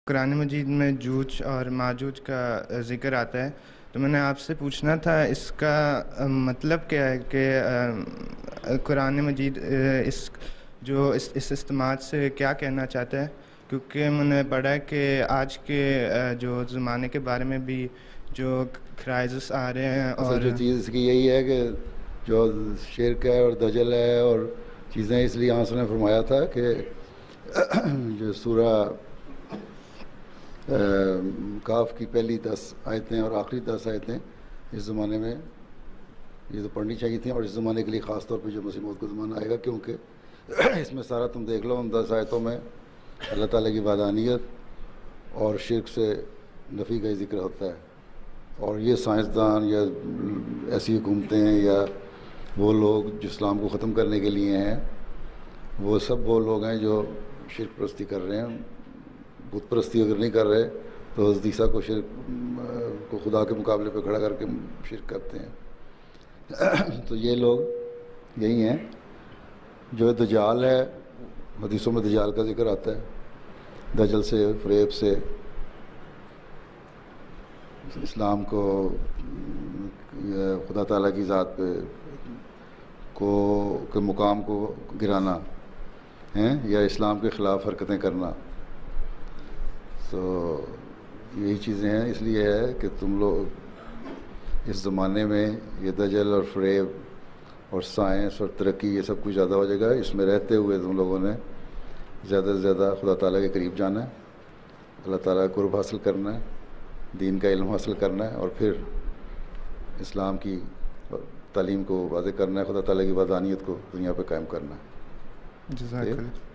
قرآن مجید میں جوج اور ماجوج کا ذکر آتا ہے، تو میں نے آپ سے پوچھنا تھا اس کا مطلب کیا ہے کہ قرآن مجید اس استعمال سے کیا کہنا چاہتا ہے، کیونکہ میں نے پڑھا ہے کہ آج کے جو زمانے کے بارے میں بھی جو کرائسس آ رہے ہیں اصل اور جو چیز اس کی یہی ہے کہ جو شرک ہے اور دجل ہے اور چیزیں، اس لیے آنسو نے فرمایا تھا کہ جو سورہ کاف کی پہلی 10 آیتیں اور آخری 10 آیتیں اس زمانے میں یہ تو پڑھنی چاہیے تھیں، اور اس زمانے کے لیے خاص طور پہ جو مسیح موعود کا زمانہ آئے گا، کیونکہ اس میں سارا تم دیکھ لو ان 10 آیتوں میں اللہ تعالیٰ کی وحدانیت اور شرک سے نفی کا ہی ذکر ہوتا ہے. اور یہ سائنسدان یا ایسی حکومتیں یا وہ لوگ جو اسلام کو ختم کرنے کے لیے ہیں، وہ سب وہ لوگ ہیں جو شرک پرستی کر رہے ہیں. بت پرستی اگر نہیں کر رہے تو حضرت عیسیٰ کو شرک کو خدا کے مقابلے پہ کھڑا کر کے شرک کرتے ہیں. تو یہ لوگ یہی ہیں. جو دجال ہے، حدیثوں میں دجال کا ذکر آتا ہے. دجل سے، فریب سے اسلام کو، خدا تعالیٰ کی ذات پہ کے مقام کو گرانا ہیں یا اسلام کے خلاف حرکتیں کرنا. تو یہی چیزیں ہیں. اس لیے ہے کہ تم لوگ اس زمانے میں یہ دجل اور فریب اور سائنس اور ترقی یہ سب کچھ زیادہ ہو جائے گا. اس میں رہتے ہوئے تم لوگوں نے زیادہ سے زیادہ خدا تعالیٰ کے قریب جانا ہے، اللہ تعالیٰ کا قرب حاصل کرنا ہے، دین کا علم حاصل کرنا ہے، اور پھر اسلام کی تعلیم کو واضح کرنا ہے، خدا تعالیٰ کی وحدانیت کو دنیا پہ قائم کرنا ہے. جزاک اللہ.